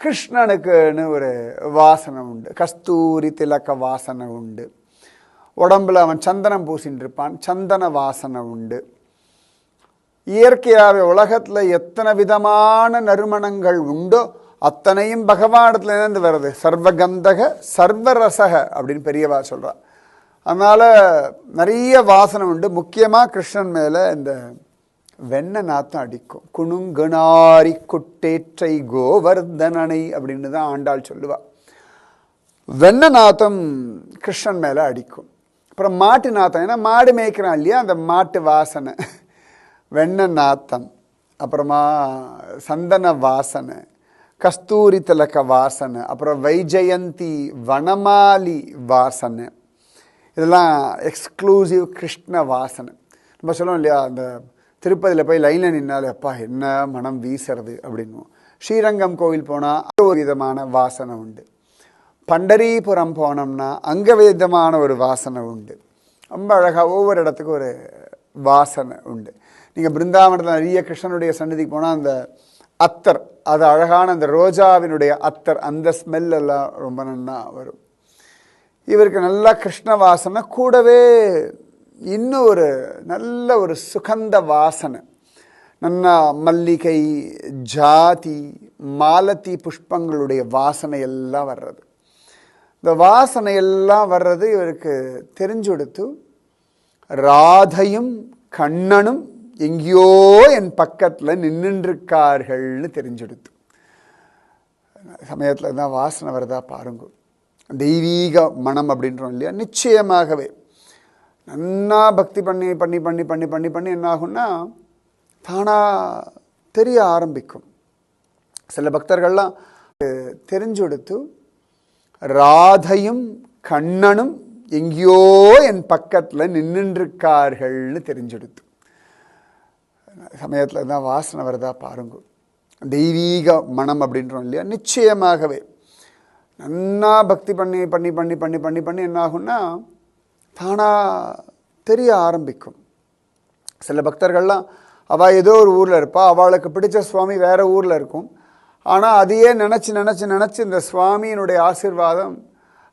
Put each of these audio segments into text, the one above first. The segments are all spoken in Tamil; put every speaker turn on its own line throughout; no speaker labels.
கிருஷ்ணனுக்குன்னு ஒரு வாசனை உண்டு, கஸ்தூரி திலக்க வாசனை உண்டு. உடம்புல அவன் சந்தனம் பூசின்னு இருப்பான், சந்தன வாசனை உண்டு. இயற்கையாகவே உலகத்தில் எத்தனை விதமான நறுமணங்கள் உண்டோ அத்தனையும் பகவானிடத்துல இருந்து வருது. சர்வகந்தக சர்வரசக அப்படின்னு பெரியவா சொல்றா. அதனால நிறைய வாசனை உண்டு. முக்கியமாக கிருஷ்ணன் மேலே இந்த வெண்ணெய் நாத்தம் அடிக்கும். குணுங்கணாரி குட்டேற்றை கோவர்தனனை அப்படின்னு தான் ஆண்டாள் சொல்லுவா. வெண்ணெய் நாத்தம் கிருஷ்ணன் மேலே அடிக்கும். அப்புறம் மாட்டு நாத்தம், ஏன்னா மாடு மேய்க்கிறான் இல்லையா, அந்த மாட்டு வாசனை, வெண்ணெய் நாத்தம், அப்புறமா சந்தன வாசனை, கஸ்தூரி திலக்க வாசனை, அப்புறம் வைஜெயந்தி வனமாலி வாசனை, இதெல்லாம் எக்ஸ்க்ளூசிவ் கிருஷ்ண வாசனை. நம்ம சொல்லுவோம் இல்லையா, அந்த திருப்பதியில் போய் லைனில் நின்னாலே அப்பா என்ன மனம் வீசுறது அப்படின்னுவோம். ஸ்ரீரங்கம் கோவில் போனால் ஒரு விதமான வாசனை உண்டு. பண்டரிபுரம் போனோம்னா அங்கே விதமான ஒரு வாசனை உண்டு. ரொம்ப அழகாக ஒவ்வொரு இடத்துக்கும் ஒரு வாசனை உண்டு. நீங்கள் பிருந்தாவனத்தில் நிறைய கிருஷ்ணனுடைய சன்னதிக்கு போனால் அந்த அத்தர், அது அழகான அந்த ரோஜாவினுடைய அத்தர், அந்த ஸ்மெல்லாம் ரொம்ப நல்லா வரும். இவருக்கு நல்லா கிருஷ்ண வாசனை, கூடவே இன்னும் ஒரு நல்ல ஒரு சுகந்த வாசனை, நல்லா மல்லிகை, ஜாதி, மாலத்தி புஷ்பங்களுடைய வாசனை எல்லாம் வர்றது. இந்த வாசனை எல்லாம் வர்றது இவருக்கு தெரிஞ்சுடுத்து, ராதையும் கண்ணனும் எங்கேயோ என் பக்கத்தில் நின்றுருக்கார்கள்னு தெரிஞ்சுடுத்து. சமயத்தில் தான் வாசனை வருதா பாருங்க. தெய்வீக மனம் அப்படின்றோம் இல்லையா, நிச்சயமாகவே நன்னா பக்தி பண்ணி பண்ணி பண்ணி பண்ணி பண்ணி பண்ணி என்ன ஆகும்னா தானாக தெரிய ஆரம்பிக்கும். சில பக்தர்கள்லாம் தெரிஞ்சுடுத்து, ராதையும் கண்ணனும் எங்கேயோ என் பக்கத்தில் நின்றுருக்கார்கள்னு தெரிஞ்சுடுத்து. சமயத்தில் தான் வாசனை வருதா பாருங்க. தெய்வீக மனம் அப்படின்றோம் இல்லையா, நிச்சயமாகவே நன்னா பக்தி பண்ணி பண்ணி பண்ணி பண்ணி பண்ணி பண்ணி என்ன ஆகும்னா தானாக தெரிய ஆரம்பிக்கும். சில பக்தர்கள்லாம் அவள் ஏதோ ஒரு ஊரில் இருப்பாள், அவளுக்கு பிடிச்ச சுவாமி வேறு ஊரில் இருக்கும். ஆனால் அதையே நினச்சி நினச்சி நினச்சி இந்த சுவாமியினுடைய ஆசீர்வாதம்,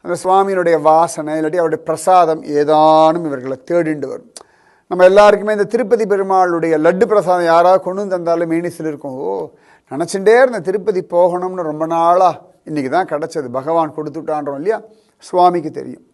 அந்த சுவாமியினுடைய வாசனை, இல்லாட்டி அவருடைய பிரசாதம் ஏதானும் இவர்களை தேடிண்டு வரும். நம்ம எல்லாருக்குமே இந்த திருப்பதி பெருமாளுடைய லட்டு பிரசாதம் யாராவது கொண்டு தந்தாலும் மேனிசில் இருக்கும். ஓ, நினச்சிட்டே இருந்த திருப்பதி போகணும்னு ரொம்ப நாளாக இன்றைக்கி தான் கிடச்சது, பகவான் கொடுத்துட்டான்றோம் இல்லையா, சுவாமிக்கு தெரியும்.